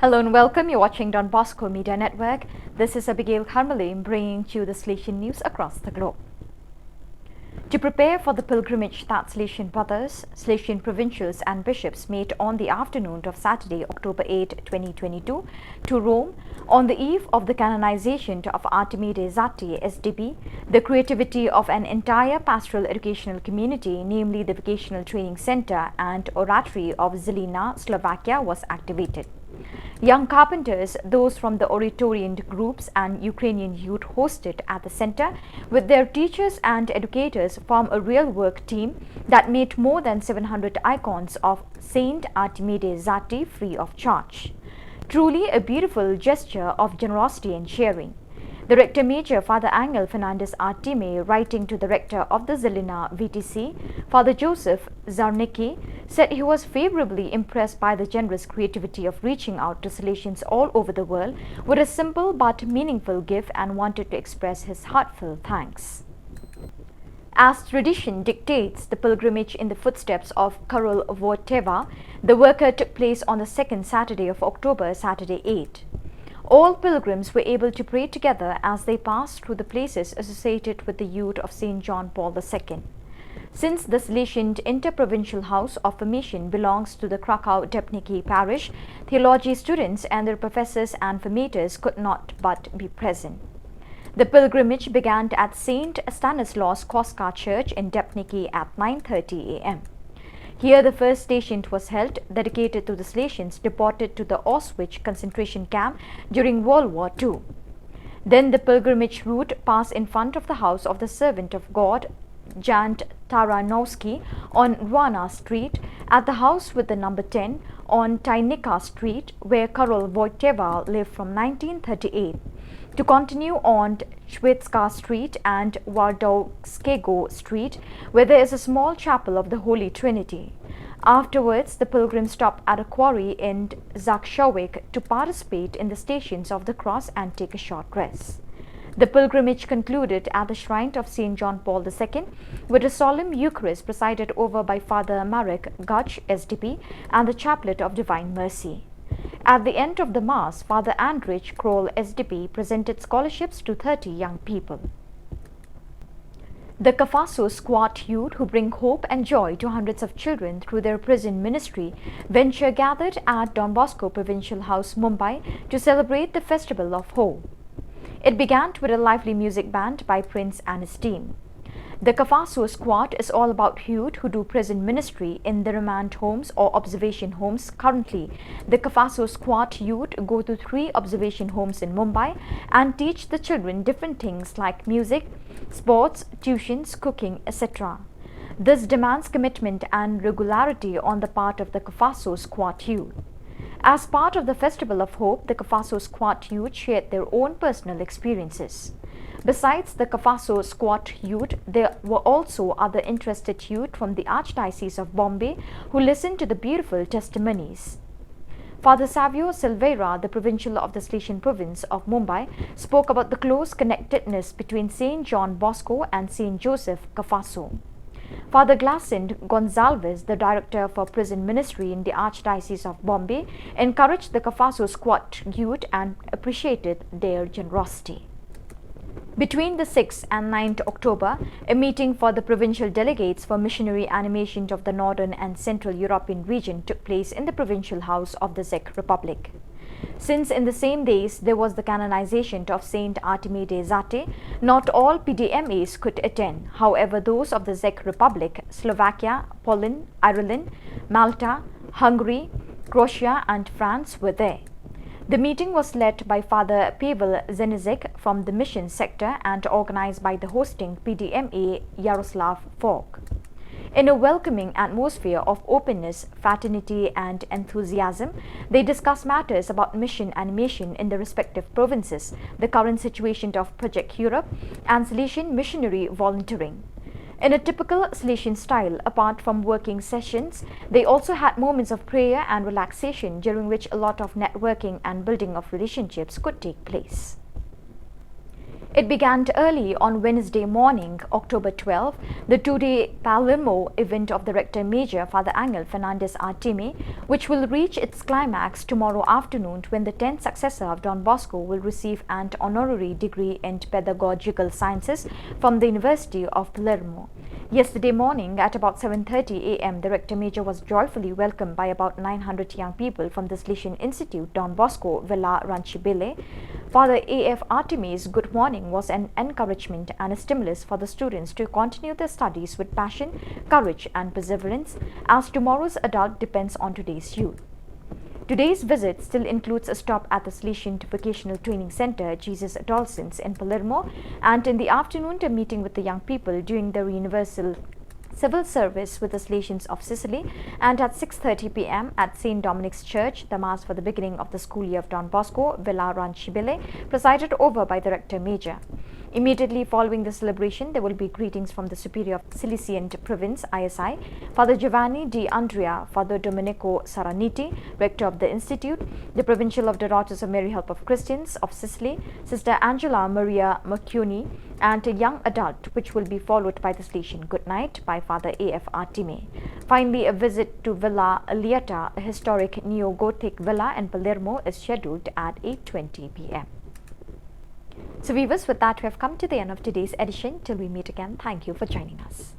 Hello and welcome. You're watching Don Bosco Media Network. This is Abigail Carmelim bringing you the Salesian news across the globe. To prepare for the pilgrimage that Salesian brothers, Salesian provincials and bishops made on the afternoon of Saturday, October 8, 2022 to Rome on the eve of the canonization of Artemide Zati SDB, the creativity of an entire pastoral educational community, namely the Vocational Training Center and Oratory of Zelina, Slovakia, was activated. Young carpenters, those from the Oratorian groups and Ukrainian youth hosted at the center, with their teachers and educators, form a real work team that made more than 700 icons of Saint Artemide Zati free of charge. Truly a beautiful gesture of generosity and sharing. The Rector Major, Father Angel Fernandez Artime, writing to the Rector of the Zelina VTC, Father Joseph Zarnicki, said he was favorably impressed by the generous creativity of reaching out to Salesians all over the world with a simple but meaningful gift and wanted to express his heartfelt thanks. As tradition dictates the pilgrimage in the footsteps of Karol Wojtyła, the worker took place on the second Saturday of October, Saturday 8. All pilgrims were able to pray together as they passed through the places associated with the youth of St. John Paul II. Since the Salesian Interprovincial House of Formation belongs to the Krakow-Debniki parish, theology students and their professors and formators could not but be present. The pilgrimage began at St. Stanislaus Kostka Church in Debniki at 9:30 a.m. Here the first station was held, dedicated to the Salesians deported to the Auschwitz concentration camp during World War II. Then the pilgrimage route passed in front of the house of the servant of God, Jant Taranowski, on Rwana Street, at the house with the number 10 on Tainika Street, where Karol Wojtyła lived from 1938, to continue on Świecka Street and Wardowskiego Street, where there is a small chapel of the Holy Trinity. Afterwards, the pilgrims stopped at a quarry in Zakszowiec to participate in the Stations of the Cross and take a short rest. The pilgrimage concluded at the shrine of St. John Paul II with a solemn Eucharist presided over by Father Marek Gutch, SDP, and the Chaplet of Divine Mercy. At the end of the Mass, Father Andrich Kroll, SDP, presented scholarships to 30 young people. The Kafaso Squad youth, who bring hope and joy to hundreds of children through their prison ministry, venture gathered at Don Bosco Provincial House, Mumbai, to celebrate the Festival of Hope. It began with a lively music band by Prince and his team. The Kafaso Squad is all about youth who do prison ministry in the remand homes or observation homes. Currently, the Kafaso Squad youth go to 3 observation homes in Mumbai and teach the children different things like music, sports, tuitions, cooking, etc. This demands commitment and regularity on the part of the Kafaso Squad youth. As part of the Festival of Hope, the Kafaso Squad youth shared their own personal experiences. Besides the Kafaso Squad youth, there were also other interested youth from the Archdiocese of Bombay who listened to the beautiful testimonies. Father Savio Silveira, the Provincial of the Salesian province of Mumbai, spoke about the close connectedness between St. John Bosco and St. Joseph Kafaso. Father Glacind Gonzalez, the Director for Prison Ministry in the Archdiocese of Bombay, encouraged the Kafaso Squad youth and appreciated their generosity. Between the 6th and 9th October, a meeting for the provincial delegates for missionary animation of the Northern and Central European region took place in the Provincial House of the Czech Republic. Since in the same days there was the canonization of Saint Artemide Zati, not all PDMAs could attend. However, those of the Czech Republic, Slovakia, Poland, Ireland, Malta, Hungary, Croatia and France were there. The meeting was led by Father Pavel Zenizek from the mission sector and organized by the hosting PDMA Yaroslav Falk. In a welcoming atmosphere of openness, fraternity and enthusiasm, they discussed matters about mission animation in the respective provinces, the current situation of Project Europe, and Salesian missionary volunteering. In a typical Salesian style, apart from working sessions, they also had moments of prayer and relaxation during which a lot of networking and building of relationships could take place. It began early on Wednesday morning, October 12, the two-day Palermo event of the Rector Major, Father Angel Fernandez Artime, which will reach its climax tomorrow afternoon when the 10th successor of Don Bosco will receive an honorary degree in Pedagogical Sciences from the University of Palermo. Yesterday morning at about 7:30 a.m., the Rector Major was joyfully welcomed by about 900 young people from the Salesian Institute, Don Bosco, Villa Rancibele. Father A.F. Artemis' good morning was an encouragement and a stimulus for the students to continue their studies with passion, courage and perseverance, as tomorrow's adult depends on today's youth. Today's visit still includes a stop at the Salesian Vocational Training Center, Jesus Adolescents in Palermo, and in the afternoon a meeting with the young people during the Universal Civil Service with the Salesians of Sicily, and at 6:30 p.m. at St. Dominic's Church, the Mass for the beginning of the school year of Don Bosco, Villa Rancibele, presided over by the Rector Major. Immediately following the celebration, there will be greetings from the Superior of Salesian Province, ISI, Father Giovanni Di Andrea, Father Domenico Saraniti, Rector of the Institute, the Provincial of the Daughters of Mary Help of Christians of Sicily, Sister Angela Maria Mercuni, and a young adult, which will be followed by the Salesian Good Night by Father A.F. Artime. Finally, a visit to Villa Lieta, a historic neo-Gothic villa in Palermo, is scheduled at 8:20 p.m. So viewers, with that we have come to the end of today's edition. Till we meet again, thank you for joining us.